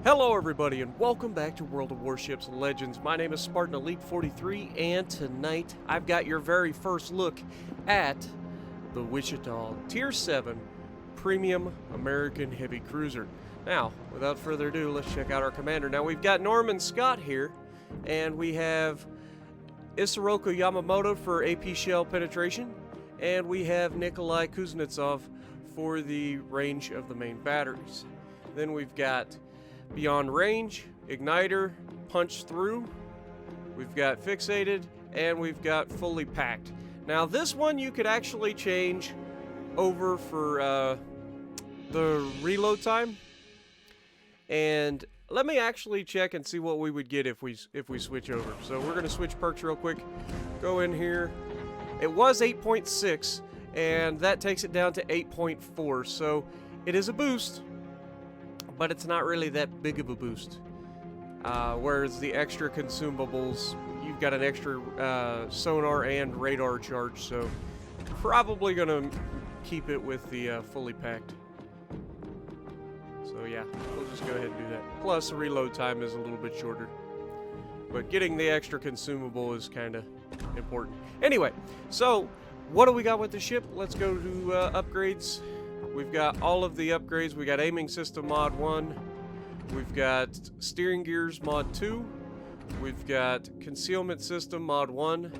Hello everybody and welcome back to World of Warships Legends. My name is Spartan Elite 43 and tonight I've got your very first look at the Wichita Tier 7 Premium American Heavy Cruiser. Now, without further ado, let's check out our commander. Now we've got Norman Scott here and we have Isoroku Yamamoto for AP shell penetration and we have Nikolai Kuznetsov for the range of the main batteries. Then we've got Beyond Range, Igniter, Punch Through, we've got Fixated, and we've got Fully Packed. Now this one you could actually change over for the reload time, and let me actually check and see what we would get if we switch over. So we're going to switch perks real quick, go in here. It was 8.6 and that takes it down to 8.4, so it is a boost, but it's not really that big of a boost. Whereas the extra consumables, you've got an extra sonar and radar charge, so probably gonna keep it with the fully packed. So yeah, we'll just go ahead and do that. Plus the reload time is a little bit shorter, but getting the extra consumable is kind of important. Anyway, so what do we got with the ship? Let's go to upgrades. We've got all of the upgrades. We got aiming system mod 1. We've got steering gears mod 2. We've got concealment system mod 1.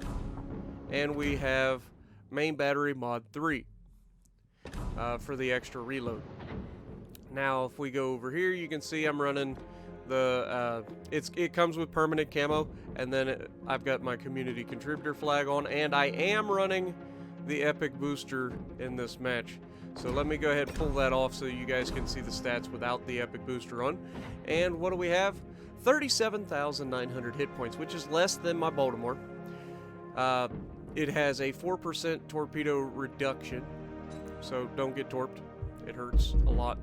And we have main battery mod 3 for the extra reload. Now, if we go over here, you can see I'm running the, it comes with permanent camo, and then I've got my community contributor flag on, and I am running the epic booster in this match. So let me go ahead and pull that off so you guys can see the stats without the epic booster on. And what do we have? 37,900 hit points, which is less than my Baltimore. It has a 4% torpedo reduction, so don't get torped. It hurts a lot.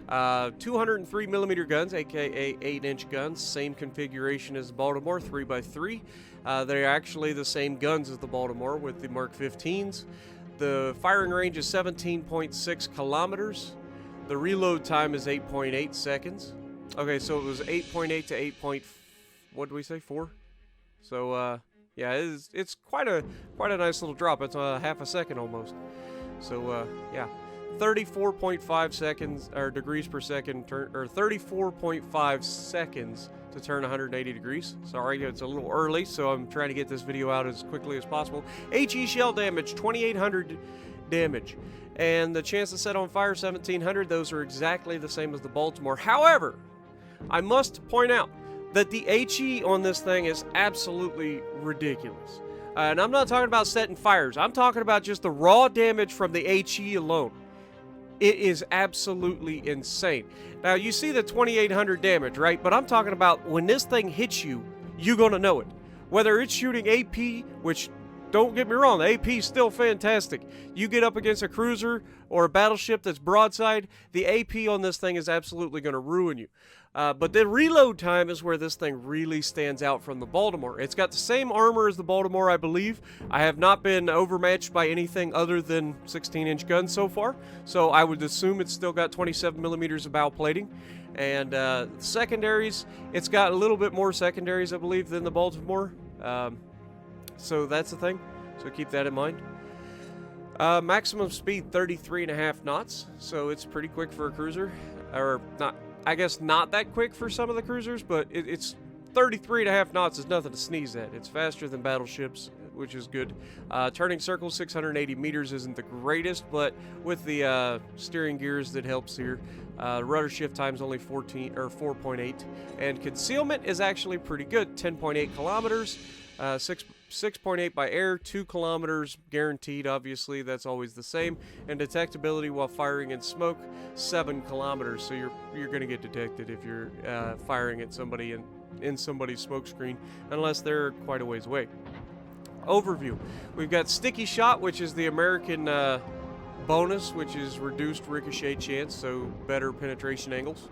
203mm guns, aka 8-inch guns, same configuration as the Baltimore, 3x3. They're actually the same guns as the Baltimore with the Mark 15s. The firing range is 17.6 kilometers. The reload time is 8.8 seconds. Okay, so it was 8.8 to 8. What did we say? 4. So yeah, it's quite a nice little drop. It's half a second almost. So yeah, 34.5 seconds or degrees per second turn, or 34.5 seconds to turn 180 degrees. Sorry, it's a little early, so I'm trying to get this video out as quickly as possible. HE shell damage, 2,800 damage. And the chance to set on fire, 1,700. Those are exactly the same as the Baltimore. However, I must point out that the HE on this thing is absolutely ridiculous. And I'm not talking about setting fires. I'm talking about just the raw damage from the HE alone. It is absolutely insane. Now, you see the 2,800 damage, right? But I'm talking about when this thing hits you, you're going to know it. Whether it's shooting AP, which, don't get me wrong, the AP is still fantastic. You get up against a cruiser or a battleship that's broadside, the AP on this thing is absolutely going to ruin you. But the reload time is where this thing really stands out from the Baltimore. It's got the same armor as the Baltimore, I believe. I have not been overmatched by anything other than 16-inch guns so far, so I would assume it's still got 27mm of bow plating. And secondaries, it's got a little bit more secondaries, I believe, than the Baltimore. So that's the thing, so keep that in mind. Maximum speed, 33.5 knots, so it's pretty quick for a cruiser. Or not, I guess not that quick for some of the cruisers, but it's 33.5 knots is nothing to sneeze at. It's faster than battleships, which is good. Turning circle, 680 meters isn't the greatest, but with the steering gears, that helps here. Rudder shift time is only 4.8, and concealment is actually pretty good, 10.8 kilometers, 6.8 by air, 2 kilometers guaranteed, obviously, that's always the same, and detectability while firing in smoke, 7 kilometers, so you're going to get detected if you're firing at somebody in somebody's smoke screen, unless they're quite a ways away. Overview. We've got Sticky Shot, which is the American bonus, which is reduced ricochet chance, so better penetration angles.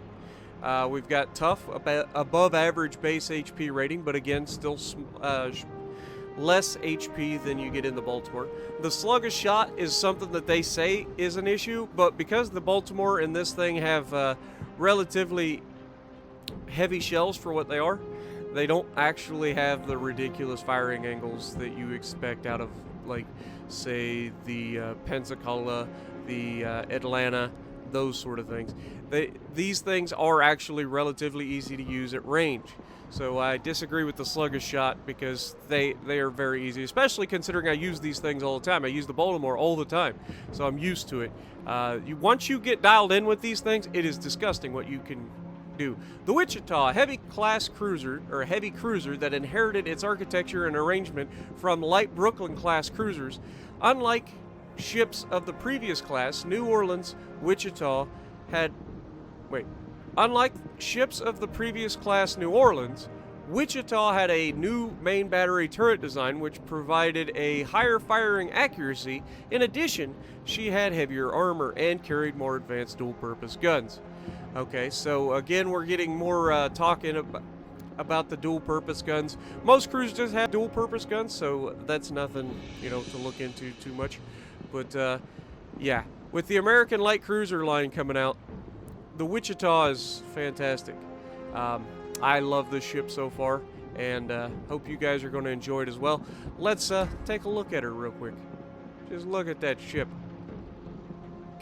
We've got Tough, above average base HP rating, but again, still less HP than you get in the Baltimore. The sluggish shot is something that they say is an issue, but because the Baltimore and this thing have relatively heavy shells for what they are. They don't actually have the ridiculous firing angles that you expect out of, like, say, the Pensacola, the Atlanta, those sort of things. These things are actually relatively easy to use at range. So I disagree with the sluggish shot because they are very easy, especially considering I use these things all the time. I use the Baltimore all the time, so I'm used to it. Once you get dialed in with these things, it is disgusting what you can do. The Wichita, a heavy cruiser that inherited its architecture and arrangement from light Brooklyn class cruisers. Unlike ships of the previous class, Unlike ships of the previous class New Orleans, Wichita had a new main battery turret design which provided a higher firing accuracy. In addition, she had heavier armor and carried more advanced dual-purpose guns. Okay, so again, we're getting more talking about the dual-purpose guns. Most cruisers have dual-purpose guns, so that's nothing, to look into too much. But yeah, with the American light cruiser line coming out, the Wichita is fantastic. I love this ship so far, and hope you guys are going to enjoy it as well. Let's take a look at her real quick. Just look at that ship.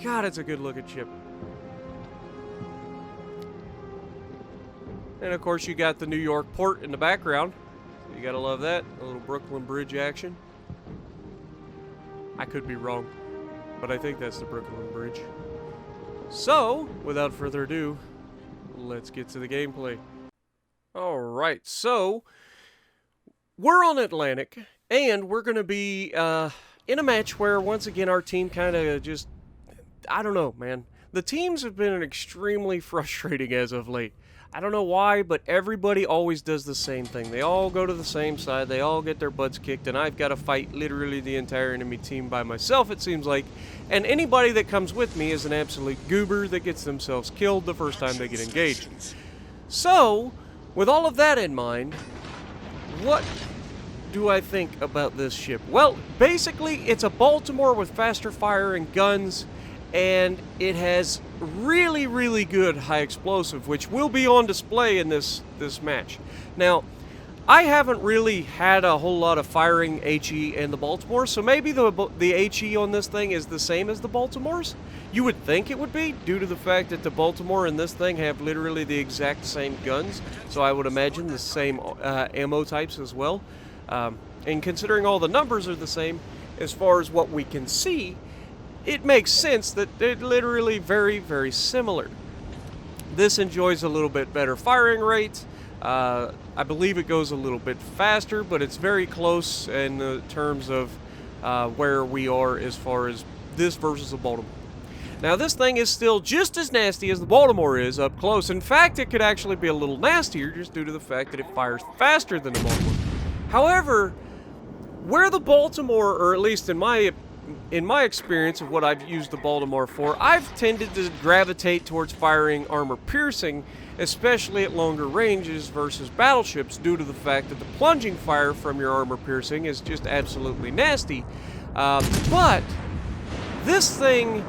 God, it's a good-looking ship. And of course, you got the New York port in the background. You gotta love that. A little Brooklyn Bridge action. I could be wrong, but I think that's the Brooklyn Bridge. So, without further ado, let's get to the gameplay. Alright, so we're on Atlantic, and we're going to be in a match where, once again, our team kind of just, I don't know, man. The teams have been extremely frustrating as of late. I don't know why, but everybody always does the same thing. They all go to the same side, they all get their butts kicked, and I've got to fight literally the entire enemy team by myself, it seems like. And anybody that comes with me is an absolute goober that gets themselves killed the first time they get engaged. So, with all of that in mind, what do I think about this ship? Well, basically, it's a Baltimore with faster firing guns, and it has really, really good high explosive, which will be on display in this match. Now, I haven't really had a whole lot of firing HE in the Baltimore, so maybe the HE on this thing is the same as the Baltimore's. You would think it would be, due to the fact that the Baltimore and this thing have literally the exact same guns, so I would imagine the same ammo types as well. And considering all the numbers are the same, as far as what we can see, it makes sense that they're literally very, very similar. This enjoys a little bit better firing rate. I believe it goes a little bit faster, but it's very close in the terms of where we are as far as this versus the Baltimore. Now, this thing is still just as nasty as the Baltimore is up close. In fact, it could actually be a little nastier just due to the fact that it fires faster than the Baltimore. However, where the Baltimore, or at least in my experience of what I've used the Baltimore for, I've tended to gravitate towards firing armor piercing, especially at longer ranges versus battleships, due to the fact that the plunging fire from your armor piercing is just absolutely nasty. But this thing,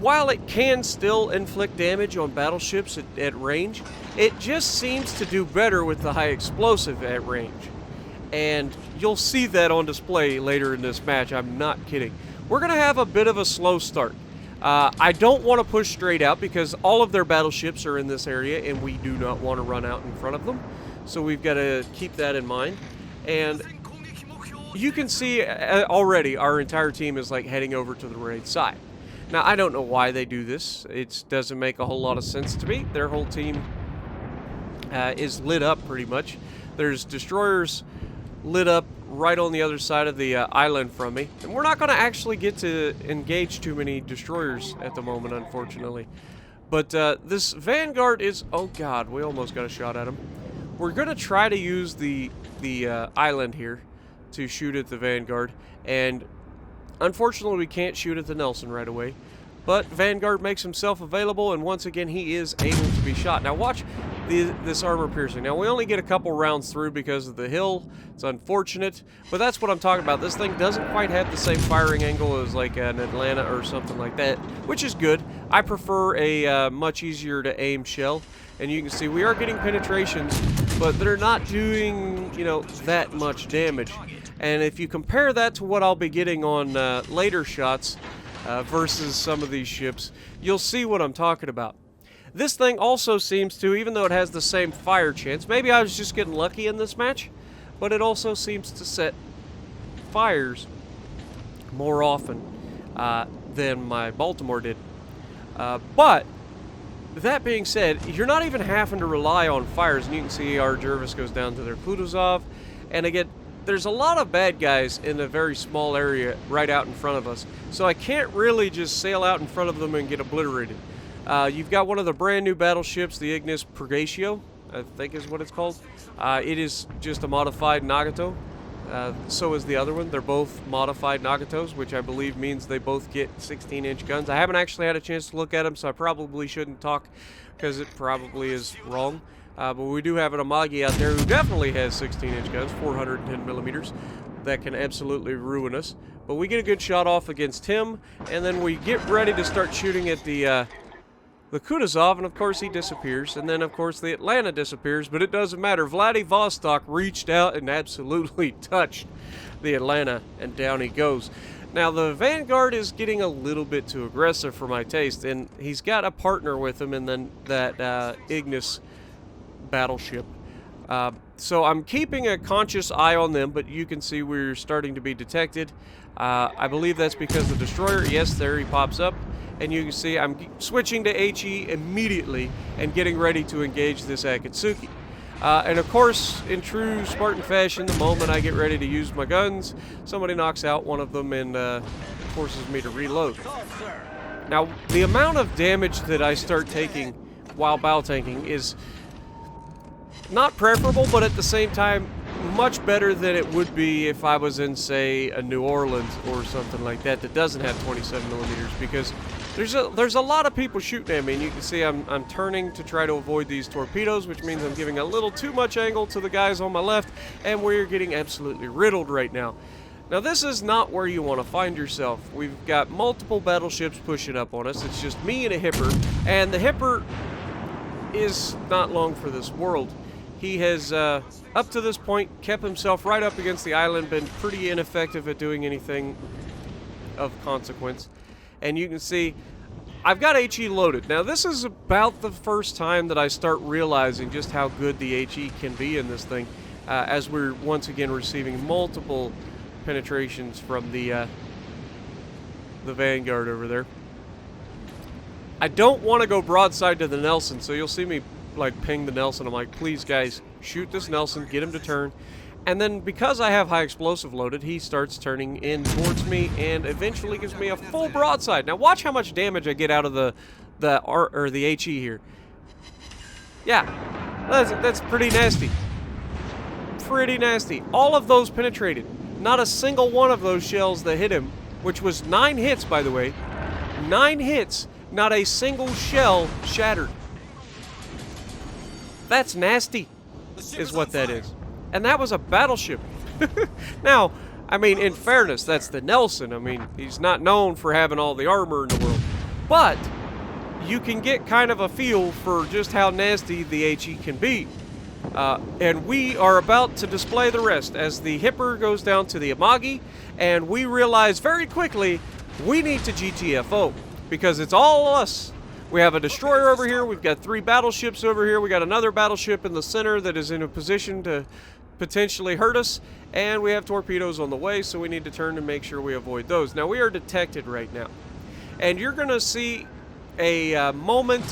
while it can still inflict damage on battleships at range, it just seems to do better with the high explosive at range. And you'll see that on display later in this match. I'm not kidding. We're going to have a bit of a slow start. I don't want to push straight out because all of their battleships are in this area and we do not want to run out in front of them. So we've got to keep that in mind. And you can see already our entire team is like heading over to the right side. Now, I don't know why they do this. It doesn't make a whole lot of sense to me. Their whole team is lit up pretty much. There's destroyers lit up right on the other side of the island from me. And we're not going to actually get to engage too many destroyers at the moment, unfortunately. But this Vanguard is... Oh, God, we almost got a shot at him. We're going to try to use the island here to shoot at the Vanguard. And unfortunately, we can't shoot at the Nelson right away. But Vanguard makes himself available, and once again, he is able to be shot. Now, watch this armor piercing. Now, we only get a couple rounds through because of the hill. It's unfortunate, but that's what I'm talking about. This thing doesn't quite have the same firing angle as like an Atlanta or something like that, which is good. I prefer a much easier to aim shell. And you can see we are getting penetrations, but they're not doing, you know, that much damage. And if you compare that to what I'll be getting on later shots versus some of these ships, you'll see what I'm talking about. This thing also seems to, even though it has the same fire chance, maybe I was just getting lucky in this match, but it also seems to set fires more often than my Baltimore did. But that being said, you're not even having to rely on fires, and you can see our Jervis goes down to their Kutuzov, and again, there's a lot of bad guys in a very small area right out in front of us, so I can't really just sail out in front of them and get obliterated. You've got one of the brand new battleships, the Ignis Purgatio, I think is what it's called. It is just a modified Nagato. So is the other one. They're both modified Nagatos, which I believe means they both get 16-inch guns. I haven't actually had a chance to look at them, so I probably shouldn't talk because it probably is wrong. But we do have an Amagi out there who definitely has 16-inch guns, 410 millimeters, that can absolutely ruin us. But we get a good shot off against him, and then we get ready to start shooting at the Kutuzov, and of course he disappears, and then of course the Atlanta disappears, but it doesn't matter. Vladivostok reached out and absolutely touched the Atlanta, and down he goes. Now the Vanguard is getting a little bit too aggressive for my taste, and he's got a partner with him in that Ignis battleship. So I'm keeping a conscious eye on them, but you can see we're starting to be detected. I believe that's because the destroyer, yes, there he pops up. And you can see I'm switching to HE immediately and getting ready to engage this Akatsuki. And of course, in true Spartan fashion, the moment I get ready to use my guns, somebody knocks out one of them and forces me to reload. Now, the amount of damage that I start taking while battle tanking is not preferable, but at the same time, much better than it would be if I was in, say, a New Orleans or something like that that doesn't have 27 millimeters, because there's a lot of people shooting at me, and you can see I'm turning to try to avoid these torpedoes, which means I'm giving a little too much angle to the guys on my left, and we're getting absolutely riddled right now. Now this is not where you want to find yourself. We've got multiple battleships pushing up on us. It's just me and a Hipper, and the Hipper is not long for this world. He has, up to this point, kept himself right up against the island, been pretty ineffective at doing anything of consequence. And you can see, I've got HE loaded. Now, this is about the first time that I start realizing just how good the HE can be in this thing, as we're once again receiving multiple penetrations from the Vanguard over there. I don't want to go broadside to the Nelson, so you'll see me like ping the Nelson. I'm like, please guys, shoot this Nelson, get him to turn. And then because I have high explosive loaded, he starts turning in towards me and eventually gives me a full broadside. Now watch how much damage I get out of the HE here. Yeah, that's pretty nasty. Pretty nasty. All of those penetrated. Not a single one of those shells that hit him, which was 9 hits, by the way. 9 hits, not a single shell shattered. That's nasty, is what that is. And that was a battleship. Now, I mean, in fairness, that's the Nelson. I mean, he's not known for having all the armor in the world. But you can get kind of a feel for just how nasty the HE can be. And we are about to display the rest as the Hipper goes down to the Amagi, and we realize very quickly we need to GTFO, because it's all us. We have a destroyer over here, we've got 3 battleships over here, we got another battleship in the center that is in a position to potentially hurt us, and we have torpedoes on the way, so we need to turn and make sure we avoid those. Now, we are detected right now, and you're going to see a moment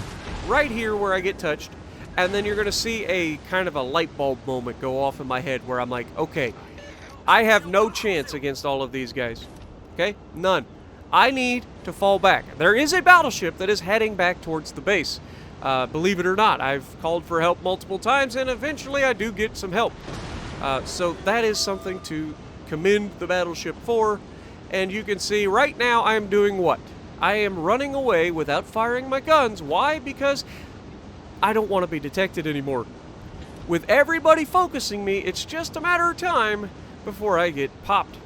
right here where I get touched, and then you're going to see a kind of a light bulb moment go off in my head where I'm like, okay, I have no chance against all of these guys. Okay? None. I need to fall back. There is a battleship that is heading back towards the base. Believe it or not, I've called for help multiple times, and eventually I do get some help. So that is something to commend the battleship for. And you can see right now I'm doing what? I am running away without firing my guns. Why? Because I don't want to be detected anymore. With everybody focusing me, it's just a matter of time before I get popped.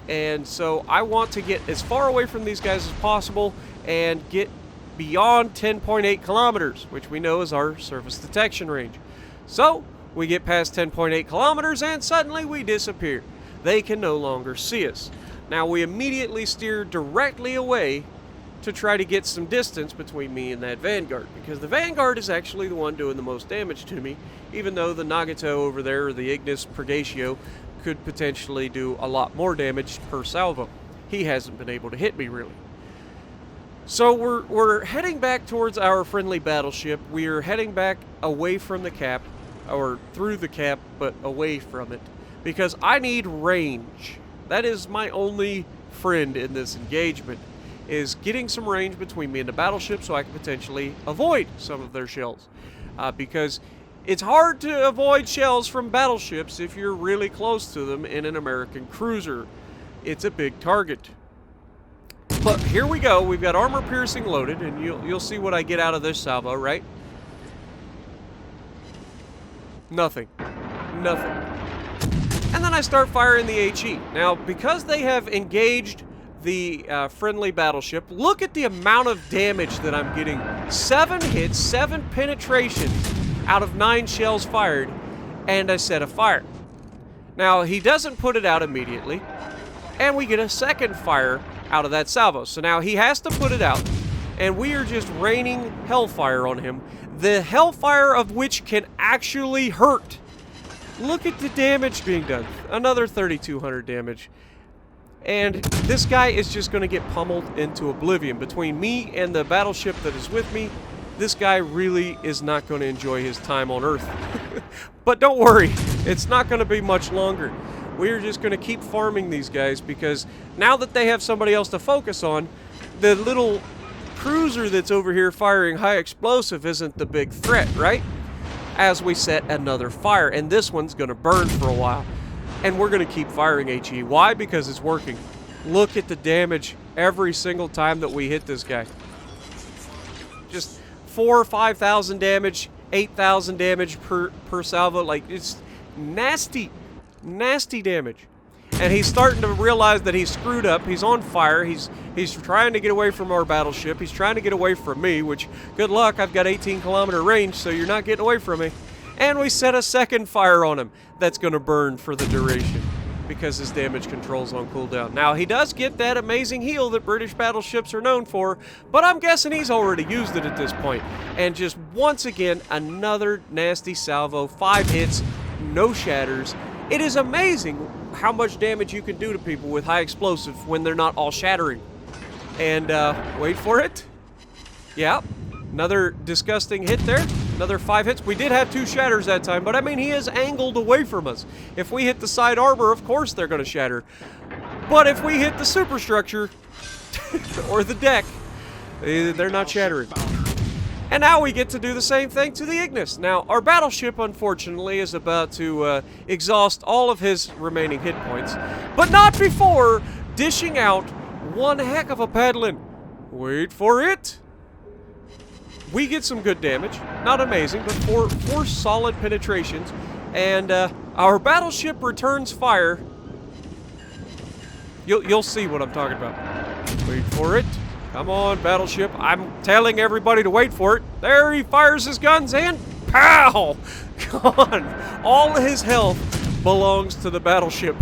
And so I want to get as far away from these guys as possible and get beyond 10.8 kilometers, which we know is our surface detection range. So we get past 10.8 kilometers and suddenly we disappear. They can no longer see us. Now we immediately steer directly away to try to get some distance between me and that Vanguard, because the Vanguard is actually the one doing the most damage to me, even though the Nagato over there, or the Ignis Pregatio, could potentially do a lot more damage per salvo. He hasn't been able to hit me really. So we're heading back towards our friendly battleship. We're heading back away from the cap, or through the cap, but away from it, because I need range. That is my only friend in this engagement, is getting some range between me and the battleship so I can potentially avoid some of their shells. Because it's hard to avoid shells from battleships if you're really close to them in an American cruiser. It's a big target. But here we go. We've got armor piercing loaded, and you'll see what I get out of this salvo, right? Nothing. Nothing. And then I start firing the HE. Now, because they have engaged the friendly battleship, look at the amount of damage that I'm getting. 7 hits, 7 penetrations out of 9 shells fired, and I set a fire. Now, he doesn't put it out immediately, and we get a second fire out of that salvo. So now he has to put it out, and we are just raining hellfire on him. The hellfire of which can actually hurt. Look at the damage being done. Another 3,200 damage. And this guy is just going to get pummeled into oblivion. Between me and the battleship that is with me, this guy really is not going to enjoy his time on Earth. But don't worry, it's not going to be much longer. We're just going to keep farming these guys, because now that they have somebody else to focus on, the little cruiser that's over here firing high explosive isn't the big threat, right? As we set another fire, and this one's going to burn for a while. And we're going to keep firing HE. Why? Because it's working. Look at the damage every single time that we hit this guy. Just 4,000 or 5,000 damage, 8,000 damage per salvo. Like, it's nasty, nasty damage. And he's starting to realize that he's screwed up. He's on fire. He's trying to get away from our battleship. He's trying to get away from me, which, good luck, I've got 18-kilometer range, so you're not getting away from me. And we set a second fire on him. That's going to burn for the duration, because his damage control's on cooldown. Now, he does get that amazing heal that British battleships are known for, but I'm guessing he's already used it at this point. And just once again, another nasty salvo. 5 hits, no shatters. It is amazing how much damage you can do to people with high explosive when they're not all shattering. And, wait for it. Yeah, another disgusting hit there. Another 5 hits. We did have 2 shatters that time, but I mean, he is angled away from us. If we hit the side armor, of course they're going to shatter. But if we hit the superstructure, or the deck, they're not shattering. And now we get to do the same thing to the Ignis. Now, our battleship, unfortunately, is about to exhaust all of his remaining hit points, but not before dishing out one heck of a paddling. Wait for it. We get some good damage. Not amazing, but four solid penetrations. And our battleship returns fire. You'll see what I'm talking about. Wait for it. Come on, battleship. I'm telling everybody to wait for it. There he fires his guns and pow! Gone. All his health belongs to the battleship.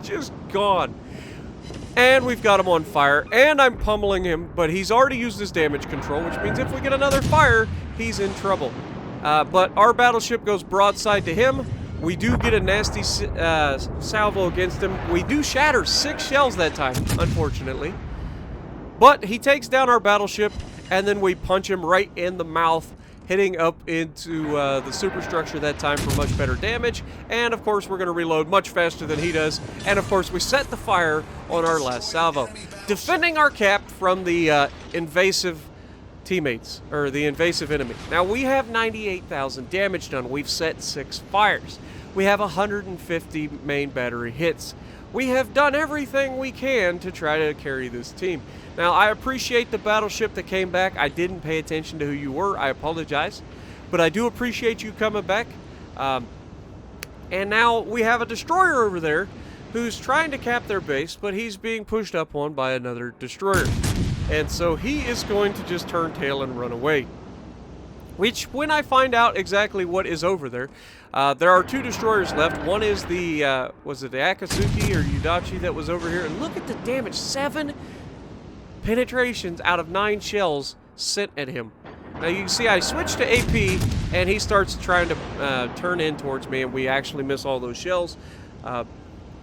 Just gone. And we've got him on fire, and I'm pummeling him, but he's already used his damage control, which means if we get another fire, he's in trouble. But our battleship goes broadside to him. We do get a nasty salvo against him. We do shatter 6 shells that time, unfortunately. But he takes down our battleship, and then we punch him right in the mouth, hitting up into the superstructure that time for much better damage. And of course, we're going to reload much faster than he does. And of course, we set the fire on our last salvo, defending our cap from the invasive teammates, or the invasive enemy. Now, we have 98,000 damage done. We've set 6 fires. We have 150 main battery hits. We have done everything we can to try to carry this team. Now, I appreciate the battleship that came back. I didn't pay attention to who you were. I apologize. But I do appreciate you coming back. And now we have a destroyer over there who's trying to cap their base, but he's being pushed up on by another destroyer. And so he is going to just turn tail and run away. Which, when I find out exactly what is over there, there are 2 destroyers left. One is the, was it the Akatsuki or Udachi that was over here? And look at the damage. 7 penetrations out of 9 shells sent at him. Now you can see I switched to AP, and he starts trying to turn in towards me, and we actually miss all those shells.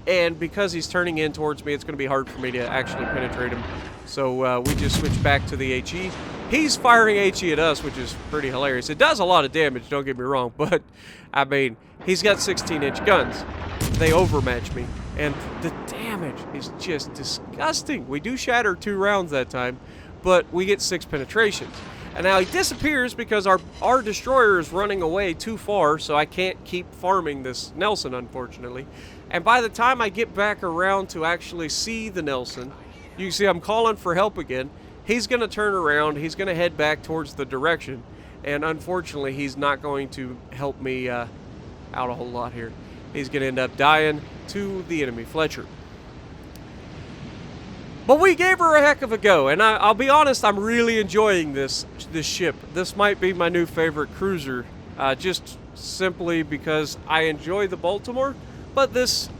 And because he's turning in towards me, it's going to be hard for me to actually penetrate him. So we just switch back to the HE. He's firing HE at us, which is pretty hilarious. It does a lot of damage, don't get me wrong, but, I mean, he's got 16-inch guns. They overmatch me, and the damage is just disgusting. We do shatter 2 rounds that time, but we get 6 penetrations. And now he disappears because our destroyer is running away too far, so I can't keep farming this Nelson, unfortunately. And by the time I get back around to actually see the Nelson, you can see I'm calling for help again. He's going to turn around, he's going to head back towards the direction, and unfortunately he's not going to help me out a whole lot here. He's going to end up dying to the enemy Fletcher. But we gave her a heck of a go, and I'll be honest, I'm really enjoying this ship. This might be my new favorite cruiser, just simply because I enjoy the Baltimore, but this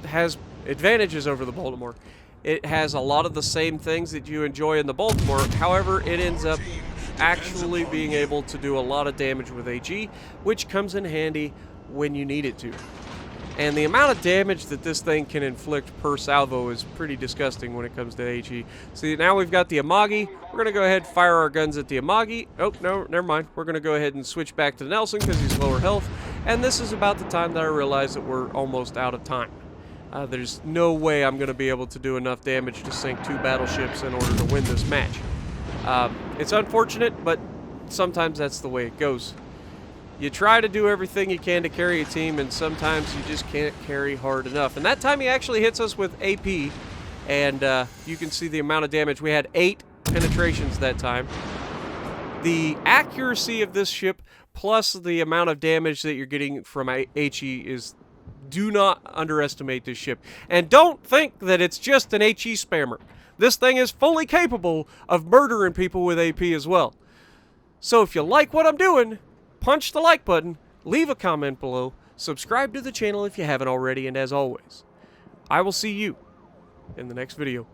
has advantages over the Baltimore. It has a lot of the same things that you enjoy in the Baltimore. However, it ends up actually being able to do a lot of damage with HE, which comes in handy when you need it to. And the amount of damage that this thing can inflict per salvo is pretty disgusting when it comes to HE. See, now we've got the Amagi. We're going to go ahead and fire our guns at the Amagi. Oh, no, never mind. We're going to go ahead and switch back to Nelson because he's lower health. And this is about the time that I realize that we're almost out of time. There's no way I'm going to be able to do enough damage to sink 2 battleships in order to win this match. It's unfortunate, but sometimes that's the way it goes. You try to do everything you can to carry a team, and sometimes you just can't carry hard enough. And that time he actually hits us with AP, and you can see the amount of damage. We had 8 penetrations that time. The accuracy of this ship, plus the amount of damage that you're getting from HE is... Do not underestimate this ship. And don't think that it's just an HE spammer. This thing is fully capable of murdering people with AP as well. So if you like what I'm doing, punch the like button, leave a comment below, subscribe to the channel if you haven't already, and as always, I will see you in the next video.